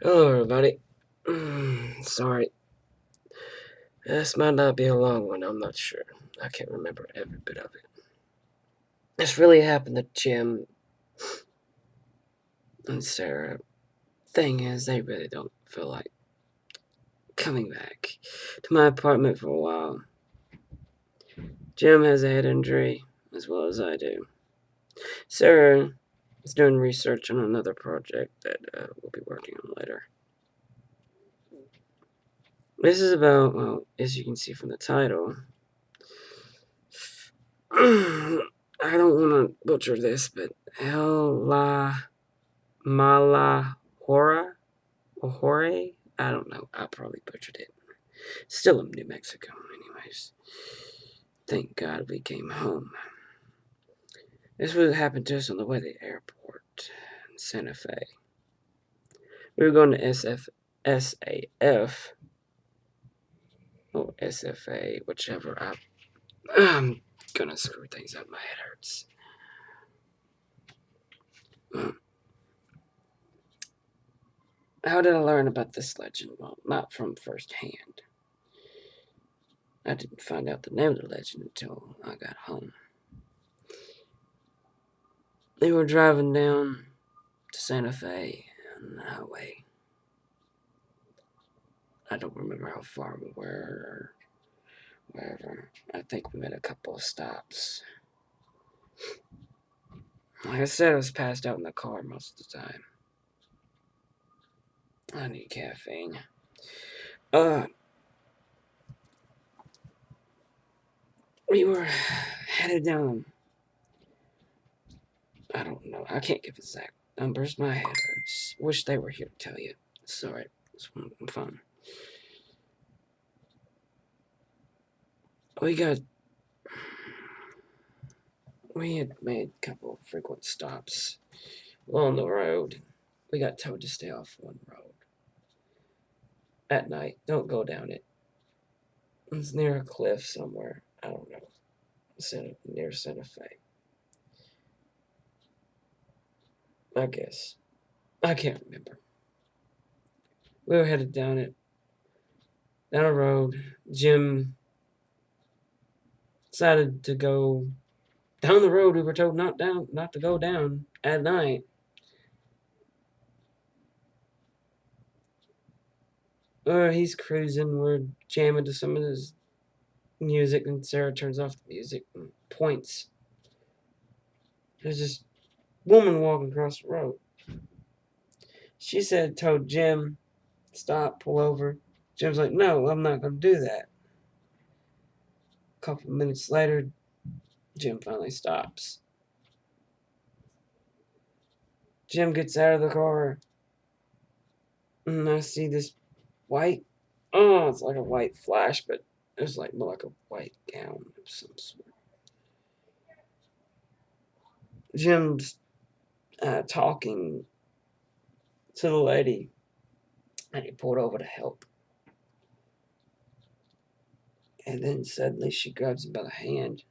Hello, everybody. Sorry, this might not be a long one. I'm not sure. I can't remember every bit of it. This really happened to Jim and Sarah. Thing is, they really don't feel like coming back to my apartment for a while. Jim has a head injury, as well as I do. Sarah is doing research on another project that we'll be working on later. This is about, well, as you can see from the title, I don't want to butcher this, but Mala Hora? Or Hore? I don't know. I probably butchered it. Still in New Mexico, anyways. Thank God we came home. This would happen to us on the way to the airport in Santa Fe. We were going to SAF or SFA, whichever. I'm gonna screw things up. My head hurts. How did I learn about this legend? Well, not from first hand. I didn't find out the name of the legend until I got home. They were driving down to Santa Fe on the highway. I don't remember how far we were or wherever. I think we made a couple of stops. Like I said, I was passed out in the car most of the time. I need caffeine. Uh, we were headed down. I don't know. I can't give exact numbers. My head hurts. Wish they were here to tell you. Sorry. It's fun. We got. We had made a couple of frequent stops along the road. We got told to stay off one road at night. Don't go down it. It's near a cliff somewhere. I don't know. Near Santa Fe. I guess. I can't remember. We were headed down a road. Jim decided to go down the road we were told not to go down at night. He's cruising. We're jamming to some of his music, and Sarah turns off the music and points. There's this woman walking across the road. She told Jim, stop, pull over. Jim's like, no, I'm not going to do that. A couple of minutes later, Jim finally stops. Jim gets out of the car, and I see this white, it's like a white flash, but it's like more like a white gown of some sort. Jim's talking to the lady, and he pulled over to help. And then suddenly she grabs him by the hand,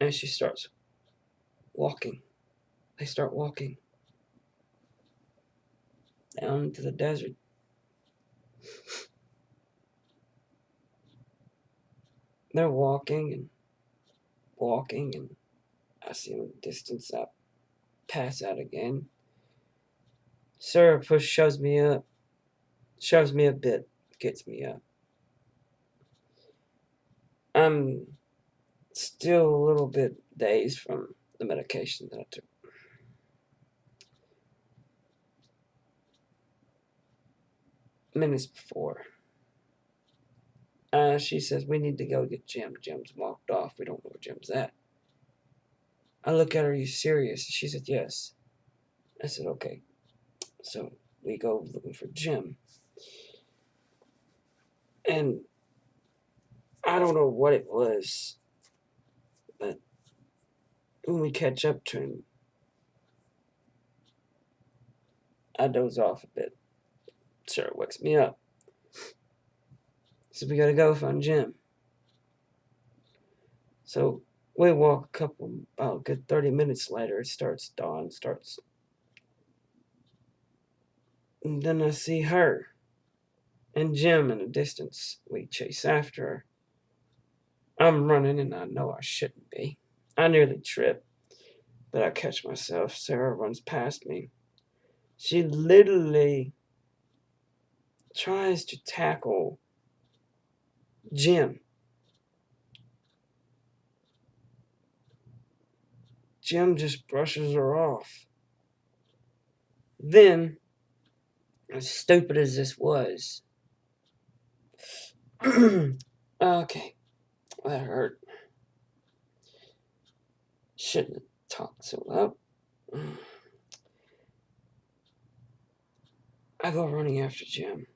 and she starts walking. They start walking down into the desert. They're walking, and I see them in the distance. I pass out again. Sarah shoves me a bit, gets me up. I'm still a little bit dazed from the medication that I took. Minutes before, she says, we need to go get Jim. Jim's walked off. We don't know where Jim's at. I look at her, are you serious? She said, yes. I said, okay. So we go looking for Jim. And I don't know what it was, but when we catch up to him, I doze off a bit. Sarah wakes me up. So we gotta go find Jim. So we walk about a good 30 minutes later. It starts dawn, starts And then I see her and Jim in the distance. We chase after her. I'm running and I know I shouldn't be. I nearly trip, but I catch myself. Sarah runs past me. She literally tries to tackle Jim. Jim just brushes her off. Then, as stupid as this was, okay, that hurt. Shouldn't have talked so loud. I go running after Jim.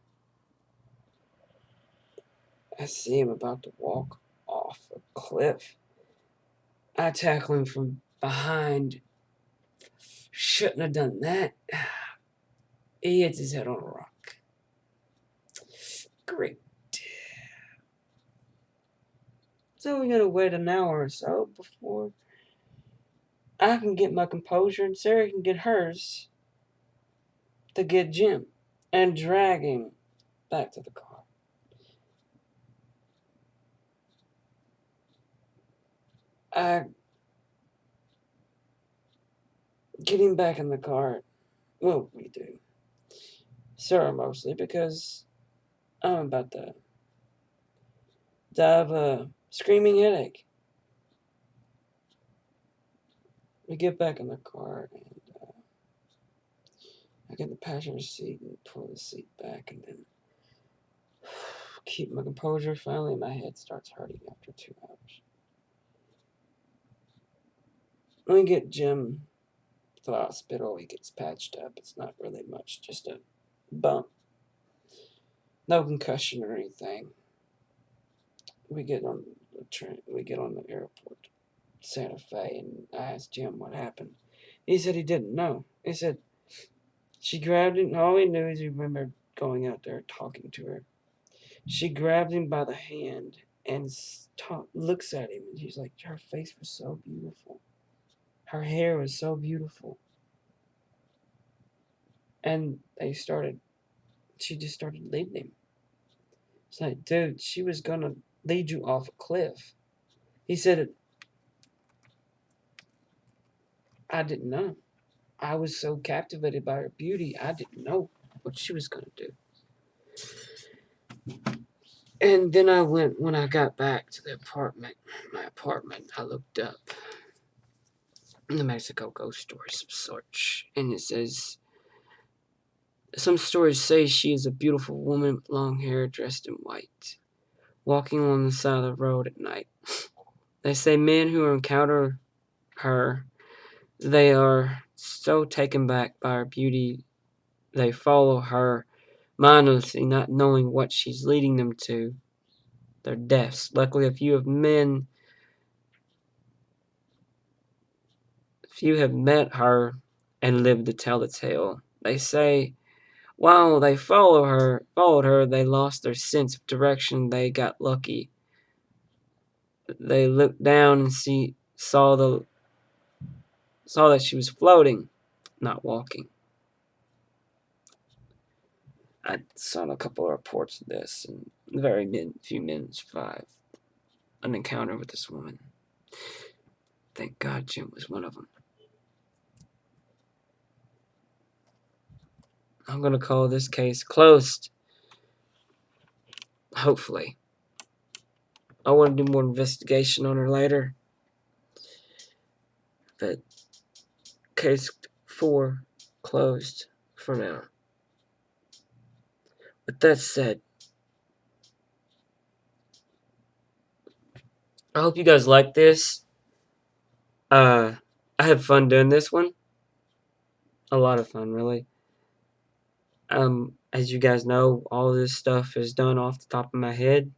I see him about to walk off a cliff. I tackle him from behind. Shouldn't have done that. He hits his head on a rock. Great. So we gotta wait an hour or so before I can get my composure and Sarah can get hers to get Jim and drag him back to the car. I get him back in the car. Well, we do. Sarah mostly because I'm about to have a screaming headache. We get back in the car and I get in the passenger seat and pull the seat back and then keep my composure. Finally, my head starts hurting after 2 hours. When we get Jim to the hospital, he gets patched up. It's not really much, just a bump. No concussion or anything. We get on the train. We get on the airport, Santa Fe, and I asked Jim what happened. He said he didn't know. He said she grabbed him. All he knew is he remembered going out there talking to her. She grabbed him by the hand and looks at him, and she's like, her face was so beautiful. Her hair was so beautiful. And she just started leading him. It's like, dude, she was going to lead you off a cliff. He said, I didn't know. I was so captivated by her beauty, I didn't know what she was going to do. And then when I got back to my apartment, I looked up the Mexico ghost stories of sorts. And it says, some stories say she is a beautiful woman with long hair dressed in white, walking along the side of the road at night. They say men who encounter her, they are so taken back by her beauty, they follow her mindlessly, not knowing what she's leading them to, their deaths. Luckily, a few have met her and lived to tell the tale. They say while they followed her, they lost their sense of direction. They got lucky. They looked down and saw that she was floating, not walking. I saw a couple of reports of this, and few men survived an encounter with this woman. Thank God Jim was one of them. I'm going to call this case closed. Hopefully. I want to do more investigation on her later. But case 4 closed for now. With that said, I hope you guys like this. I had fun doing this one. A lot of fun, really. As you guys know, all this stuff is done off the top of my head.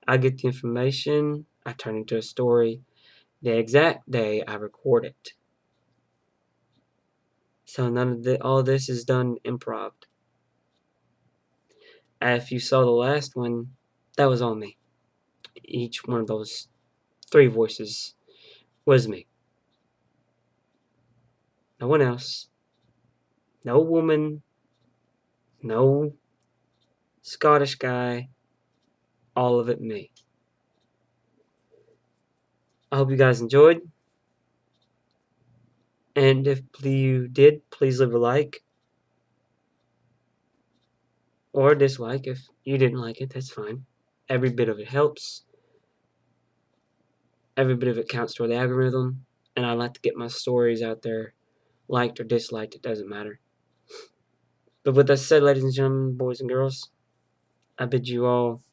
I get the information, I turn it into a story the exact day I record it. So all this is done improv. If you saw the last one, that was all me. Each one of those 3 voices was me. No one else. No woman, no Scottish guy, all of it me. I hope you guys enjoyed. And if you did, please leave a like or a dislike. If you didn't like it, that's fine. Every bit of it helps. Every bit of it counts toward the algorithm. And I like to get my stories out there, liked or disliked, it doesn't matter. But with that said, ladies and gentlemen, boys and girls, I bid you all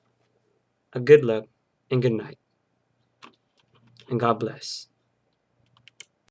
a good luck and good night. And God bless.